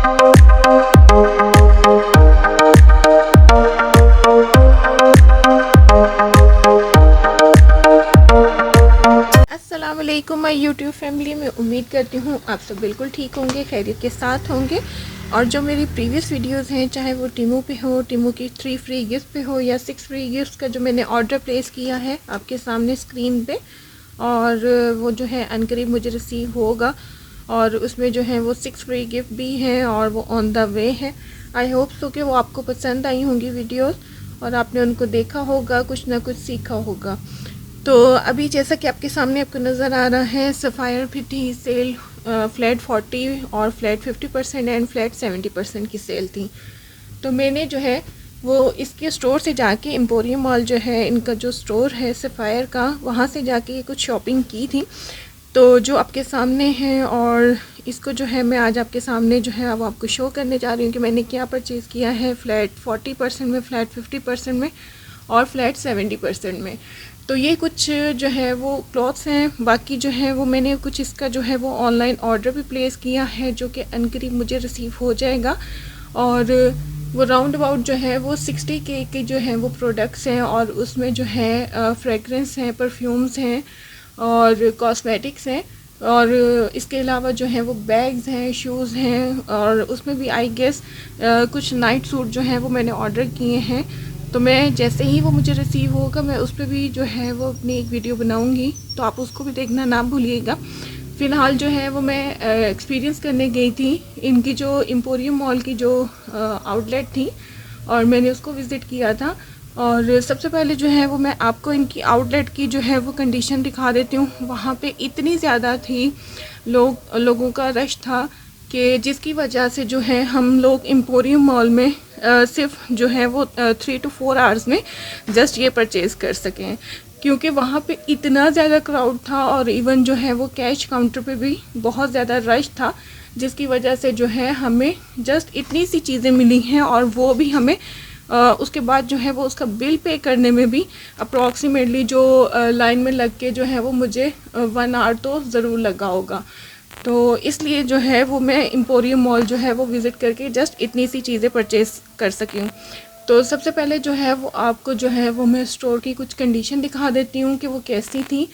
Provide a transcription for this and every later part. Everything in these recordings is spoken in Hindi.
अस्सलामुअलैकुम माय यूट्यूब फैमिली में उम्मीद करती हूँ आप सब बिल्कुल ठीक होंगे, खैरियत के साथ होंगे। और जो मेरी प्रीवियस वीडियोस हैं, चाहे वो टीमू पे हो, टीमू की 3 फ्री गिफ्ट पे हो या 6 फ्री गिफ्ट का जो मैंने ऑर्डर प्लेस किया है आपके सामने स्क्रीन पे, और वो जो है अनकरीब मुझे रिसीव होगा। और उसमें जो है वो 6 फ्री गिफ्ट भी हैं और वो ऑन द वे है। आई होप सो कि वो आपको पसंद आई होंगी वीडियोस और आपने उनको देखा होगा, कुछ ना कुछ सीखा होगा। तो अभी जैसा कि आपके सामने आपको नज़र आ रहा है, सफ़ायर भी थी सेल, फ्लैट 40 और फ्लैट 50% एंड फ्लैट 70% की सेल थी। तो मैंने जो है वो इसके स्टोर से जाके, एम्पोरियम मॉल जो है इनका जो स्टोर है सफ़ायर का, वहाँ से जाके कुछ शॉपिंग की थी। तो जो आपके सामने है, और इसको जो है मैं आज आपके सामने जो है अब आपको शो करने जा रही हूँ कि मैंने क्या परचेज़ किया है फ्लैट 40% में, फ्लैट 50% में और फ्लैट 70% में। तो ये कुछ जो है वो क्लॉथ्स हैं, बाकी जो है वो मैंने कुछ इसका जो है वो ऑनलाइन ऑर्डर भी प्लेस किया है जो कि अनकरीब मुझे रिसीव हो जाएगा। और वो राउंड अबाउट जो है वो 60K के जो है वो प्रोडक्ट्स हैं, और उसमें जो है फ्रेगरेंस हैं, परफ्यूम्स हैं और कॉस्मेटिक्स हैं, और इसके अलावा जो है वो बैग्स हैं, शूज़ हैं, और उसमें भी आई गेस कुछ नाइट सूट जो है वो मैंने ऑर्डर किए हैं। तो मैं जैसे ही वो मुझे रिसीव होगा मैं उस पर भी जो है वो अपनी एक वीडियो बनाऊंगी, तो आप उसको भी देखना ना भूलिएगा। फ़िलहाल जो है वो मैं एक्सपीरियंस करने गई थी इनकी जो एम्पोरियम मॉल की जो आउटलेट थी, और मैंने उसको विज़िट किया था। और सबसे पहले जो है वो मैं आपको इनकी आउटलेट की जो है वो कंडीशन दिखा देती हूँ। वहाँ पे इतनी ज़्यादा थी, लोगों का रश था कि जिसकी वजह से जो है हम लोग एम्पोरियम मॉल में सिर्फ जो है वो 3 to 4 आवर्स में जस्ट ये परचेज़ कर सकें, क्योंकि वहाँ पे इतना ज़्यादा क्राउड था। और इवन जो है वो कैश काउंटर पे भी बहुत ज़्यादा रश था, जिसकी वजह से जो है हमें जस्ट इतनी सी चीज़ें मिली हैं, और वो भी हमें उसके बाद जो है वो उसका बिल पे करने में भी अप्रॉक्सीमेटली जो लाइन में लग के जो है वो मुझे 1 आवर तो ज़रूर लगा होगा। तो इसलिए जो है वो मैं एम्पोरियम मॉल जो है वो विज़िट करके जस्ट इतनी सी चीज़ें परचेज़ कर सकी हूँ। तो सबसे पहले जो है वो आपको जो है वो मैं स्टोर की कुछ कंडीशन दिखा देती हूँ कि वो कैसी थी,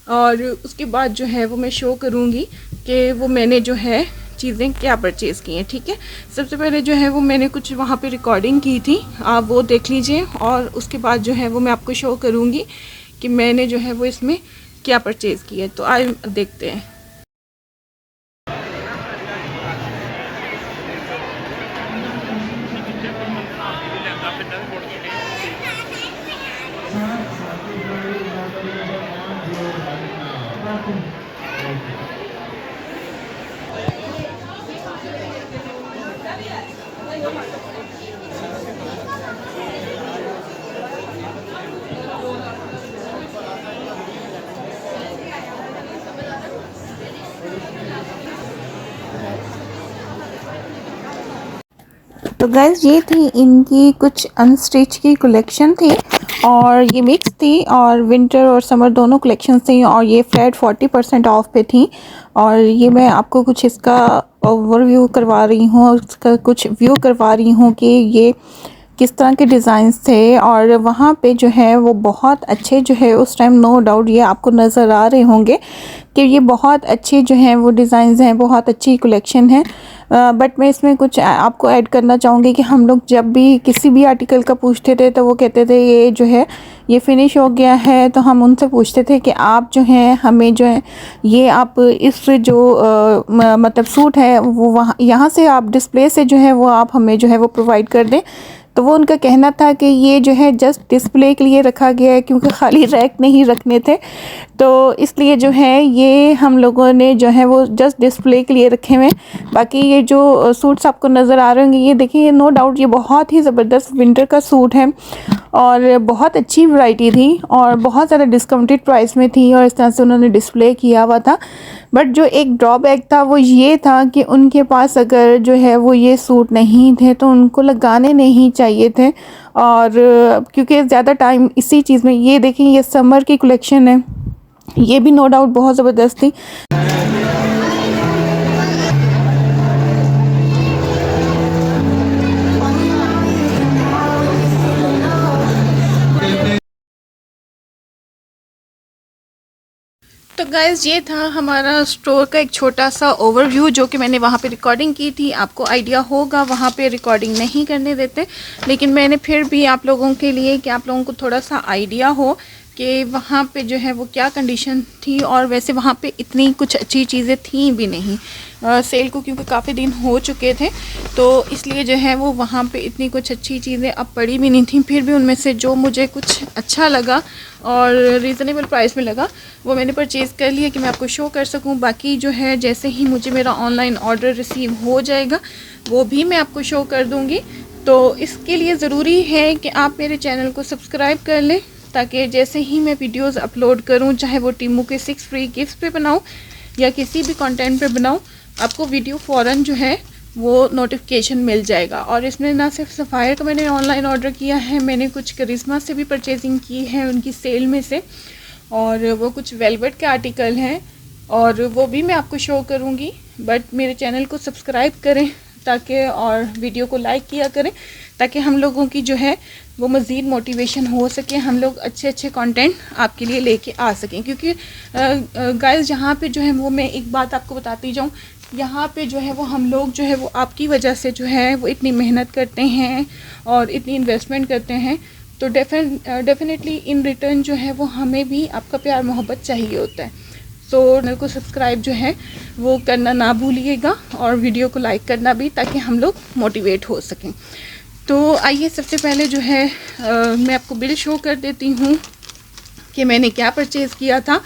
और उसके बाद जो है वो मैं शो करूँगी कि वो मैंने जो है चीज़ें क्या परचेज़ की हैं। ठीक है, सबसे पहले जो है वो मैंने कुछ वहाँ पे रिकॉर्डिंग की थी, आप वो देख लीजिए, और उसके बाद जो है वो मैं आपको शो करूँगी कि मैंने जो है वो इसमें क्या परचेज़ किया है। तो आइए देखते हैं। तो गाइज़ ये थी इनकी कुछ अनस्टिच की कलेक्शन थी, और ये मिक्स थी, और विंटर और समर दोनों कलेक्शन थी, और ये फ्लैट 40% ऑफ पे थी। और ये मैं आपको कुछ इसका ओवरव्यू करवा रही हूँ, और उसका कुछ व्यू करवा रही हूँ कि ये किस तरह के डिज़ाइंस थे। और वहाँ पे जो है वो बहुत अच्छे जो है उस टाइम, नो डाउट ये आपको नज़र आ रहे होंगे कि ये बहुत अच्छे जो हैं वो डिज़ाइंस हैं, बहुत अच्छी कलेक्शन है। बट मैं इसमें कुछ आपको ऐड करना चाहूँगी कि हम लोग जब भी किसी भी आर्टिकल का पूछते थे तो वो कहते थे ये जो है ये फ़िनिश हो गया है, तो हम उनसे पूछते थे कि आप जो हैं हमें जो है ये आप इस जो मतलब सूट है वो वहाँ यहाँ से आप डिस्प्ले से जो है वो आप हमें जो है वो प्रोवाइड कर दें। तो वो उनका कहना था कि ये जो है जस्ट डिस्प्ले के लिए रखा गया है, क्योंकि खाली रैक नहीं रखने थे, तो इसलिए जो है ये हम लोगों ने जो है वो जस्ट डिस्प्ले के लिए रखे हुए। बाकी ये जो सूट्स आपको नज़र आ रहे होंगे, ये देखिए, नो डाउट ये बहुत ही ज़बरदस्त विंटर का सूट है, और बहुत अच्छी वैरायटी थी, और बहुत ज़्यादा डिस्काउंटेड प्राइस में थी, और इस तरह से उन्होंने डिस्प्ले किया हुआ था। बट जो एक ड्रॉबैक था वो ये था कि उनके पास अगर जो है वो ये सूट नहीं थे तो उनको लगाने नहीं चाहिए थे, और क्योंकि ज़्यादा टाइम इसी चीज़ में, ये देखिए ये समर की कलेक्शन है, ये भी नो डाउट बहुत ज़बरदस्त थी। गाइज़ ये था हमारा स्टोर का एक छोटा सा ओवरव्यू जो कि मैंने वहाँ पे रिकॉर्डिंग की थी। आपको आइडिया होगा वहाँ पे रिकॉर्डिंग नहीं करने देते, लेकिन मैंने फिर भी आप लोगों के लिए कि आप लोगों को थोड़ा सा आइडिया हो कि वहाँ पे जो है वो क्या कंडीशन थी। और वैसे वहाँ पे इतनी कुछ अच्छी चीज़ें थी भी नहीं सेल को, क्योंकि काफ़ी दिन हो चुके थे, तो इसलिए जो है वो वहाँ पे इतनी कुछ अच्छी चीज़ें अब पड़ी भी नहीं थी। फिर भी उनमें से जो मुझे कुछ अच्छा लगा और रीज़नेबल प्राइस में लगा वो मैंने परचेज़ कर लिया कि मैं आपको शो कर सकूं। बाकी जो है जैसे ही मुझे मेरा ऑनलाइन ऑर्डर रिसीव हो जाएगा वो भी मैं आपको शो कर दूंगी। तो इसके लिए ज़रूरी है कि आप मेरे चैनल को सब्सक्राइब कर लें, ताकि जैसे ही मैं वीडियोस अपलोड करूं, चाहे वो टीमू के 6 फ्री गिफ्ट पे बनाऊं या किसी भी कंटेंट पे बनाऊं, आपको वीडियो फ़ौरन जो है वो नोटिफिकेशन मिल जाएगा। और इसमें ना सिर्फ सफ़ायर का मैंने ऑनलाइन ऑर्डर किया है, मैंने कुछ करिश्मा से भी परचेजिंग की है उनकी सेल में से, और वो कुछ वेलवेट के आर्टिकल हैं और वो भी मैं आपको शो करूँगी। बट मेरे चैनल को सब्सक्राइब करें ताकि, और वीडियो को लाइक किया करें ताकि हम लोगों की जो है वो मज़ीद मोटिवेशन हो सके, हम लोग अच्छे अच्छे कंटेंट आपके लिए लेके आ सकें। क्योंकि गाइस जहाँ पे जो है वो मैं एक बात आपको बताती जाऊँ, यहाँ पे जो है वो हम लोग जो है वो आपकी वजह से जो है वो इतनी मेहनत करते हैं और इतनी इन्वेस्टमेंट करते हैं, तो डेफिनेटली इन रिटर्न जो है वो हमें भी आपका प्यार मोहब्बत चाहिए होता है। तो चैनल को सब्सक्राइब जो है वो करना ना भूलिएगा और वीडियो को लाइक करना भी, ताकि हम लोग मोटिवेट हो सकें। तो आइए सबसे पहले जो है मैं आपको बिल शो कर देती हूँ कि मैंने क्या परचेज़ किया था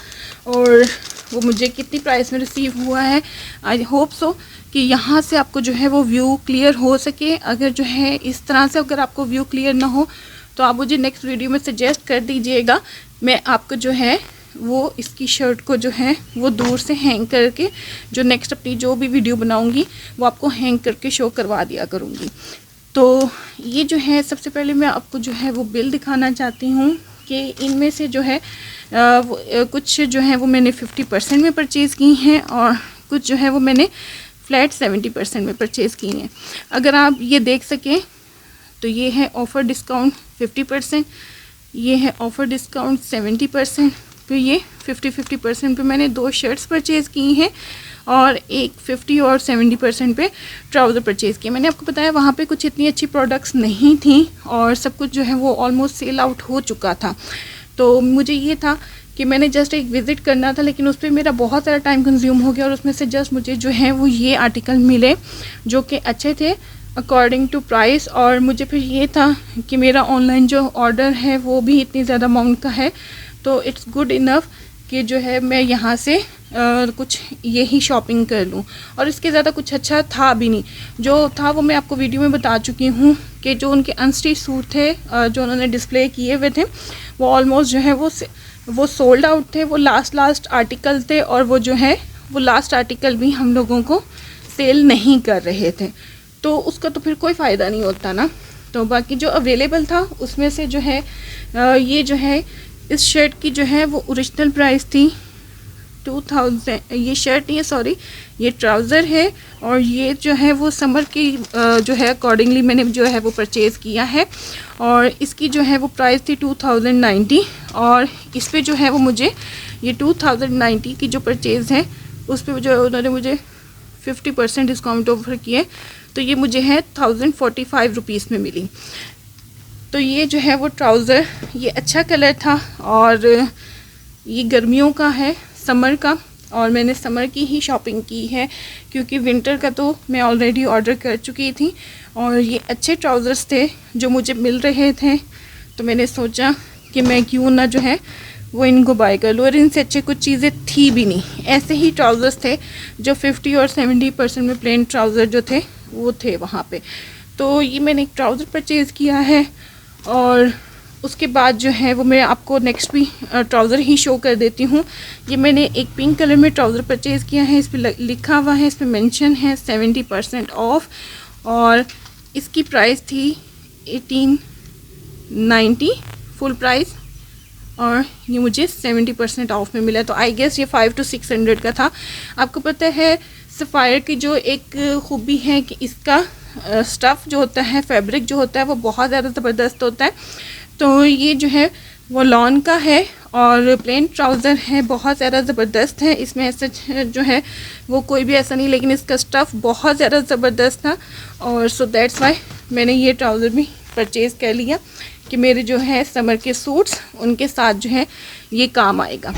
और वो मुझे कितनी प्राइस में रिसीव हुआ है। आई होप सो कि यहाँ से आपको जो है वो व्यू क्लियर हो सके। अगर जो है इस तरह से अगर आपको व्यू क्लियर ना हो तो आप मुझे नेक्स्ट वीडियो में सजेस्ट कर दीजिएगा, मैं आपको जो है वो इसकी शर्ट को जो है वो दूर से हैंग करके जो नेक्स्ट अपनी जो भी वीडियो बनाऊंगी वो आपको हैंग करके शो करवा दिया करूँगी। तो ये जो है सबसे पहले मैं आपको जो है वो बिल दिखाना चाहती हूँ कि इनमें से जो है कुछ जो है वो मैंने 50% में परचेज़ की हैं और कुछ जो है वो मैंने फ्लैट 70% में परचेज़ की हैं। अगर आप ये देख सकें तो ये है ऑफ़र डिस्काउंट 50%, ये है ऑफ़र डिस्काउंट 70%, फिर ये 50% पे मैंने 2 शर्ट्स परचेज़ की हैं और एक 50 और 70% पे ट्राउज़र परचेज़ किए। मैंने आपको बताया वहाँ पे कुछ इतनी अच्छी प्रोडक्ट्स नहीं थी और सब कुछ जो है वो ऑलमोस्ट सेल आउट हो चुका था। तो मुझे ये था कि मैंने जस्ट एक विज़िट करना था, लेकिन उस पर मेरा बहुत सारा टाइम कंज्यूम हो गया और उसमें से जस्ट मुझे जो है वो ये आर्टिकल मिले जो कि अच्छे थे अकॉर्डिंग टू प्राइस। और मुझे फिर ये था कि मेरा ऑनलाइन जो ऑर्डर है वो भी इतनी ज़्यादा अमाउंट का है, तो इट्स गुड इनफ कि जो है मैं यहाँ से कुछ यही शॉपिंग कर लूँ। और इसके ज़्यादा कुछ अच्छा था भी नहीं, जो था वो मैं आपको वीडियो में बता चुकी हूँ कि जो उनके अनस्टिच सूट थे जो उन्होंने डिस्प्ले किए हुए थे वो ऑलमोस्ट जो है वो सोल्ड आउट थे, वो लास्ट आर्टिकल थे और वो जो है वो लास्ट आर्टिकल भी हम लोगों को सेल नहीं कर रहे थे, तो उसका तो फिर कोई फ़ायदा नहीं होता ना। तो बाकी जो अवेलेबल था उसमें से जो है ये जो है इस शर्ट की जो है वो ओरिजिनल प्राइस थी 2000। ये शर्ट नहीं है, सॉरी, ये ट्राउज़र है और ये जो है वो समर की जो है अकॉर्डिंगली मैंने जो है वो परचेज़ किया है और इसकी जो है वो प्राइस थी 2090 और इस पे जो है वो मुझे ये 2090 की जो परचेज़ है उस पर जो उन्होंने मुझे 50% डिस्काउंट ऑफर किए, तो ये मुझे है 1045 रुपीज़ में मिली। तो ये जो है वो ट्राउज़र ये अच्छा कलर था और ये गर्मियों का है, समर का, और मैंने समर की ही शॉपिंग की है क्योंकि विंटर का तो मैं ऑलरेडी ऑर्डर कर चुकी थी। और ये अच्छे ट्राउज़र्स थे जो मुझे मिल रहे थे, तो मैंने सोचा कि मैं क्यों ना जो है वो इनको बाय कर लूँ। और इनसे अच्छे कुछ चीज़ें थी भी नहीं, ऐसे ही ट्राउज़र्स थे जो 50 और 70% में प्लेन ट्राउज़र जो थे वो थे वहाँ पे। तो ये मैंने एक ट्राउज़र परचेज़ किया है और उसके बाद जो है वो मैं आपको नेक्स्ट भी ट्राउज़र ही शो कर देती हूँ। ये मैंने एक पिंक कलर में ट्राउज़र परचेज़ किया है, इस पर लिखा हुआ है, इस पर मेंशन है 70% ऑफ और इसकी प्राइस थी 1890 फुल प्राइस और ये मुझे 70% ऑफ में मिला। तो आई गेस ये 500 to 600 का था। आपको पता है सफ़ायर की जो एक खूबी है कि इसका स्टफ़ जो होता है, फैब्रिक जो होता है वो बहुत ज़्यादा ज़बरदस्त होता है। तो ये जो है वो लॉन का है और प्लेन ट्राउज़र है, बहुत ज़्यादा ज़बरदस्त है। इसमें ऐसा जो है वो कोई भी ऐसा नहीं, लेकिन इसका स्टफ़ बहुत ज़्यादा ज़बरदस्त था और सो दैट्स वाई मैंने ये ट्राउज़र भी परचेज़ कर लिया कि मेरे जो है समर के सूट्स उनके साथ जो है ये काम आएगा।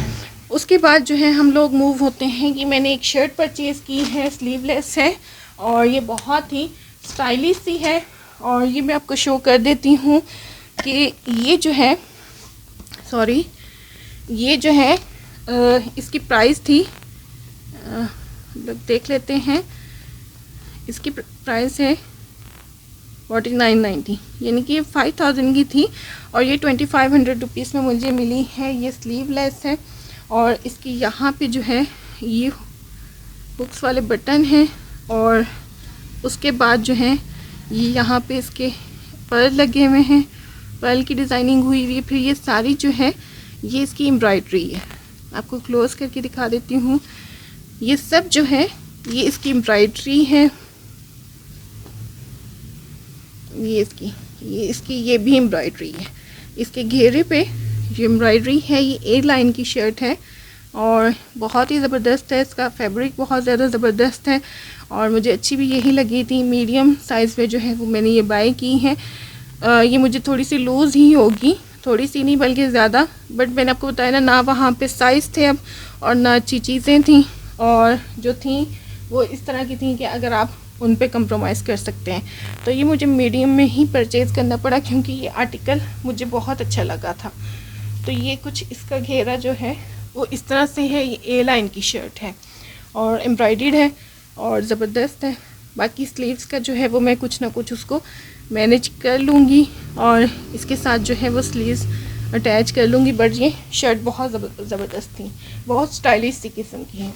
उसके बाद जो है हम लोग मूव होते हैं कि मैंने एक शर्ट परचेज़ की है, स्लीवलेस है और ये बहुत ही स्टाइलिश सी है और ये मैं आपको शो कर देती हूँ कि ये जो है ये जो है इसकी प्राइस थी, लोग देख लेते हैं, इसकी प्राइस है 4990, यानी कि 5000 की थी और ये 2500 रुपीज़ में मुझे मिली है। ये स्लीवलेस है और इसकी यहाँ पे जो है ये हुक्स वाले बटन हैं और उसके बाद जो है ये यहाँ पे इसके पर्ल लगे हुए हैं, पर्ल की डिज़ाइनिंग हुई हुई है। फिर ये सारी जो है ये इसकी एम्ब्रॉयडरी है, आपको क्लोज करके दिखा देती हूँ। ये सब जो है ये इसकी एम्ब्रॉयडरी है, ये भी एम्ब्रॉयडरी है। इसके घेरे पे जो एम्ब्रॉयडरी है ये ए लाइन की शर्ट है और बहुत ही ज़बरदस्त है। इसका फैब्रिक बहुत ज़्यादा ज़बरदस्त है और मुझे अच्छी भी यही लगी थी। मीडियम साइज़ में जो है वो मैंने ये बाय की है। ये मुझे थोड़ी सी लूज़ ही होगी, थोड़ी सी नहीं बल्कि ज़्यादा, बट मैंने आपको बताया ना वहाँ पे साइज़ थे अब और ना अच्छी चीज़ें थी और जो थी वो इस तरह की थी कि अगर आप उन पे कंप्रोमाइज़ कर सकते हैं। तो ये मुझे मीडियम में ही परचेज़ करना पड़ा क्योंकि ये आर्टिकल मुझे बहुत अच्छा लगा था। तो ये कुछ इसका घेरा जो है वो इस तरह से है। ये ए लाइन की शर्ट है और एम्ब्रॉयडर्ड है और ज़बरदस्त है। बाकी स्लीव्स का जो है वो मैं कुछ ना कुछ उसको मैनेज कर लूँगी और इसके साथ जो है वो स्लीव्स अटैच कर लूँगी। बट ये शर्ट बहुत ज़बरदस्त थी, बहुत स्टाइलिश सी किस्म की है।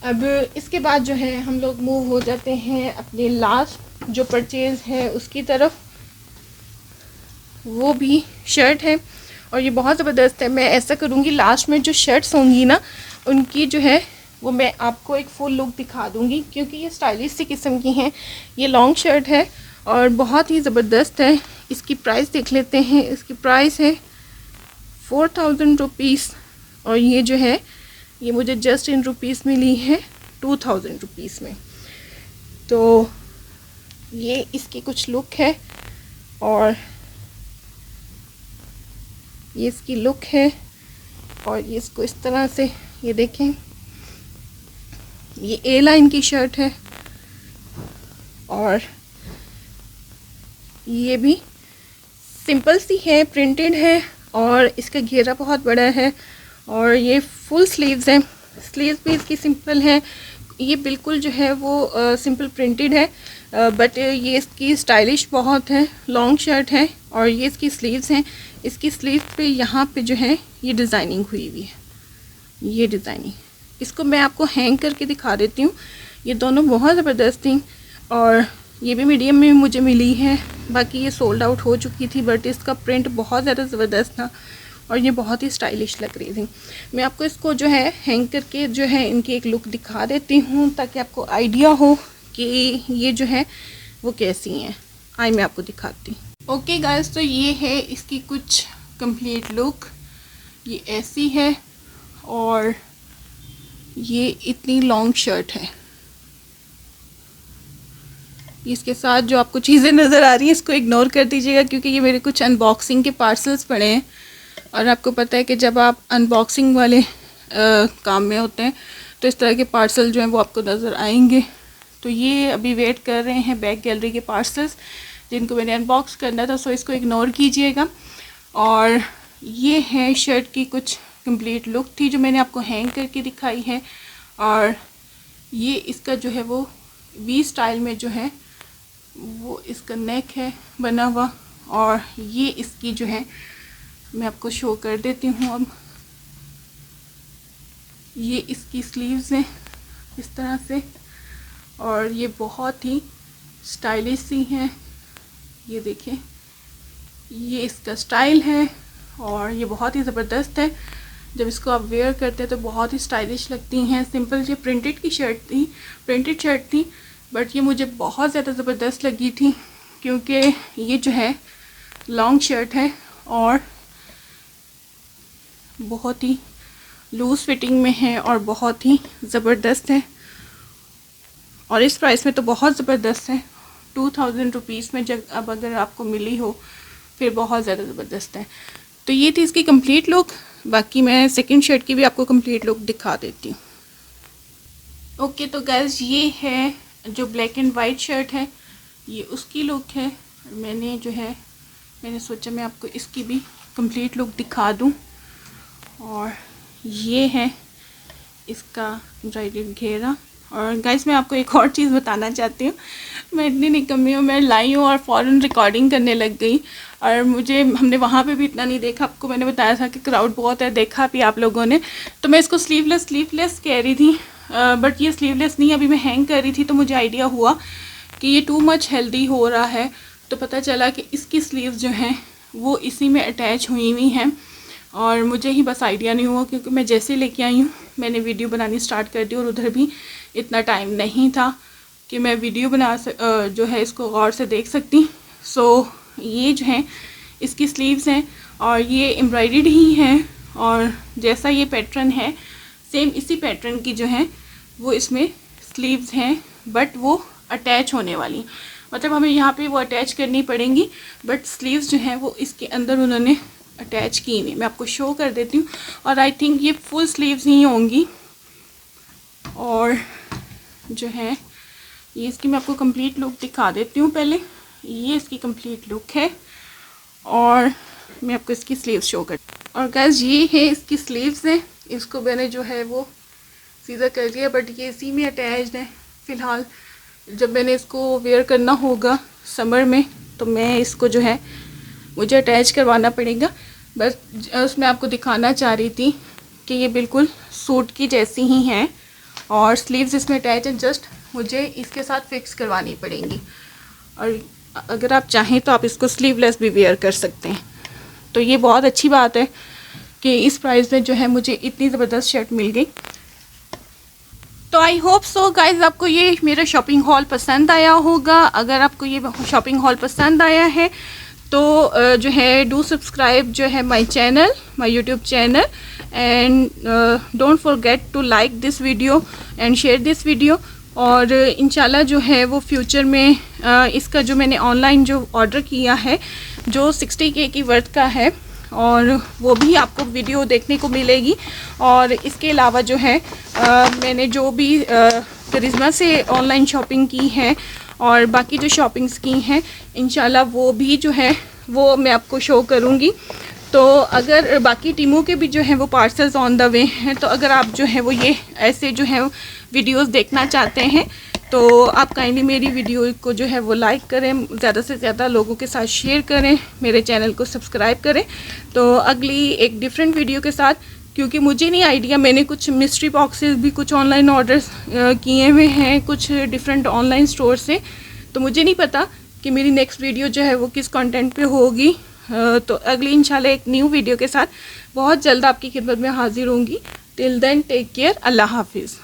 अब इसके बाद जो है हम लोग मूव हो जाते हैं अपने लास्ट जो परचेज़ है उसकी तरफ। वो भी शर्ट है और ये बहुत ज़बरदस्त है। मैं ऐसा करूँगी लास्ट में जो शर्ट्स होंगी ना उनकी जो है वो मैं आपको एक फुल लुक दिखा दूँगी क्योंकि ये स्टाइलिश सी किस्म की हैं। ये लॉन्ग शर्ट है और बहुत ही ज़बरदस्त है। इसकी प्राइस देख लेते हैं। इसकी प्राइस है 4000 रुपीज़ और ये जो है ये मुझे जस्ट इन रुपीज़ मिली है 2000 रुपीज़ में। तो ये इसकी कुछ लुक है और ये इसकी लुक है और ये इसको इस तरह से ये देखें, ये ए लाइन की शर्ट है और ये भी सिंपल सी है, प्रिंटेड है और इसका घेरा बहुत बड़ा है और ये फुल स्लीव्स हैं। स्लीव्स भी इसकी सिंपल है। ये बिल्कुल जो है वो सिंपल प्रिंटेड है बट ये इसकी स्टाइलिश बहुत है। लॉन्ग शर्ट है और ये इसकी स्लीव्स हैं। इसकी स्लीव्स पे यहाँ पे जो है ये डिज़ाइनिंग हुई हुई है, ये डिज़ाइनिंग। इसको मैं आपको हैंग करके दिखा देती हूँ। ये दोनों बहुत ज़बरदस्त थी और ये भी मीडियम में मुझे मिली है। बाकी ये सोल्ड आउट हो चुकी थी बट इसका प्रिंट बहुत ज़्यादा ज़बरदस्त था और ये बहुत ही स्टाइलिश लग रही थी। मैं आपको इसको जो है हैंग करके जो है इनकी एक लुक दिखा देती हूँ ताकि आपको आइडिया हो कि ये जो है वो कैसी हैं। आई मैं आपको दिखाती हूँ। ओके गाइस, तो ये है इसकी कुछ कंप्लीट लुक। ये ऐसी है और ये इतनी लॉन्ग शर्ट है। इसके साथ जो आपको चीज़ें नज़र आ रही हैं इसको इग्नोर कर दीजिएगा क्योंकि ये मेरे कुछ अनबॉक्सिंग के पार्सल्स पड़े हैं और आपको पता है कि जब आप अनबॉक्सिंग वाले काम में होते हैं तो इस तरह के पार्सल जो हैं वो आपको नज़र आएंगे। तो ये अभी वेट कर रहे हैं बैग गैलरी के पार्सल्स जिनको मैंने अनबॉक्स करना था, सो इसको इग्नोर कीजिएगा। और ये है शर्ट की कुछ कंप्लीट लुक थी जो मैंने आपको हैंग करके दिखाई है और ये इसका जो है वो वी स्टाइल में जो है वो इसका नेक है बना हुआ और ये इसकी जो है मैं आपको शो कर देती हूँ। अब ये इसकी स्लीव्स हैं इस तरह से और ये बहुत ही स्टाइलिश सी हैं। ये देखें, ये इसका स्टाइल है और ये बहुत ही ज़बरदस्त है। जब इसको आप वेयर करते हैं तो बहुत ही स्टाइलिश लगती हैं। सिंपल ये प्रिंटेड शर्ट थी बट ये मुझे बहुत ज़्यादा ज़बरदस्त लगी थी क्योंकि ये जो है लॉन्ग शर्ट है और बहुत ही लूज़ फिटिंग में है और बहुत ही ज़बरदस्त है, और इस प्राइस में तो बहुत ज़बरदस्त है। 2000 रुपीज़ में जब अब अगर आपको मिली हो फिर बहुत ज़्यादा ज़बरदस्त है। तो ये थी इसकी कंप्लीट लुक। बाकी मैं सेकंड शर्ट की भी आपको कंप्लीट लुक दिखा देती हूँ। ओके, तो गाइस ये है जो ब्लैक एंड वाइट शर्ट है, ये उसकी लुक है। मैंने सोचा मैं आपको इसकी भी कंप्लीट लुक दिखा दूँ। और ये है इसका एम्ब्रॉयडर्ड घेरा। और गाइस मैं आपको एक और चीज़ बताना चाहती हूँ, मैं इतनी निकम्मी हूँ, मैं लाई हूँ और फ़ौरन रिकॉर्डिंग करने लग गई। और हमने वहाँ पे भी इतना नहीं देखा, आपको मैंने बताया था कि क्राउड बहुत है, देखा भी आप लोगों ने। तो मैं इसको स्लीवलेस कह रही थी, बट ये स्लीवलेस नहीं, अभी मैं हैंग कर रही थी तो मुझे आइडिया हुआ कि ये टू मच हेल्दी हो रहा है। तो पता चला कि इसकी स्लीव्स जो हैं वो इसी में अटैच हुई हुई हैं, और मुझे ही बस आइडिया नहीं हुआ, क्योंकि मैं जैसे लेके आई हूँ मैंने वीडियो बनानी स्टार्ट कर दी, और उधर भी इतना टाइम नहीं था कि मैं वीडियो जो है इसको गौर से देख सकती। सो ये जो है इसकी स्लीव्स हैं, और ये एम्ब्रॉयडर्ड ही हैं, और जैसा ये पैटर्न है सेम इसी पैटर्न की जो है वो इसमें स्लीव्स हैं, बट वो अटैच होने वाली, मतलब हमें यहाँ पे वो अटैच करनी पड़ेंगी, बट स्लीव्स जो हैं वो इसके अंदर उन्होंने अटैच की नहीं। मैं आपको शो कर देती हूँ, और आई थिंक ये फुल स्लीव्स ही होंगी। और जो है ये इसकी मैं आपको कंप्लीट लुक दिखा देती हूँ। पहले ये इसकी कंप्लीट लुक है, और मैं आपको इसकी स्लीव्स शो कर। और गाइस ये है इसकी स्लीव्स है, इसको मैंने जो है वो सीधा कर लिया, बट ये इसी में अटैच्ड है। फ़िलहाल जब मैंने इसको वेयर करना होगा समर में तो मैं इसको जो है मुझे अटैच करवाना पड़ेगा। बस उसमें आपको दिखाना चाह रही थी कि ये बिल्कुल सूट की जैसी ही हैं, और स्लीव्स इसमें अटैच हैं, जस्ट मुझे इसके साथ फिक्स करवानी पड़ेंगी। और अगर आप चाहें तो आप इसको स्लीवलेस भी वेयर कर सकते हैं। तो ये बहुत अच्छी बात है कि इस प्राइस में जो है मुझे इतनी ज़बरदस्त शर्ट मिल गई। तो आई होप सो गाइज आपको ये मेरा शॉपिंग हॉल पसंद आया होगा। अगर आपको ये शॉपिंग हॉल पसंद आया है तो जो है डू सब्सक्राइब जो है my YouTube channel, and don't forget to like this video and share this video. और इंशाल्लाह जो है वो फ्यूचर में इसका जो मैंने ऑनलाइन जो ऑर्डर किया है जो 60K की वर्थ का है, और वो भी आपको वीडियो देखने को मिलेगी। और इसके अलावा जो है मैंने जो भी करिश्मा से ऑनलाइन शॉपिंग की है और बाकी जो शॉपिंग्स की हैं इंशाल्लाह वो भी जो है वो मैं आपको शो करूँगी। तो अगर बाकी टीमों के भी जो है वो पार्सल्स ऑन द वे हैं, तो अगर आप जो है वो ये ऐसे जो है वीडियोस देखना चाहते हैं तो आप काइंडली मेरी वीडियो को जो है वो लाइक करें, ज़्यादा से ज़्यादा लोगों के साथ शेयर करें, मेरे चैनल को सब्सक्राइब करें। तो अगली एक डिफरेंट वीडियो के साथ, क्योंकि मुझे नहीं आइडिया, मैंने कुछ मिस्ट्री बॉक्सेस भी कुछ ऑनलाइन ऑर्डर्स किए हुए हैं कुछ डिफरेंट ऑनलाइन स्टोर से, तो मुझे नहीं पता कि मेरी नेक्स्ट वीडियो जो है वो किस कंटेंट पे होगी। तो अगली इंशाल्लाह एक न्यू वीडियो के साथ बहुत जल्द आपकी खिदमत में हाजिर होंगी। टिल देन टेक केयर, अल्लाह हाफिज़।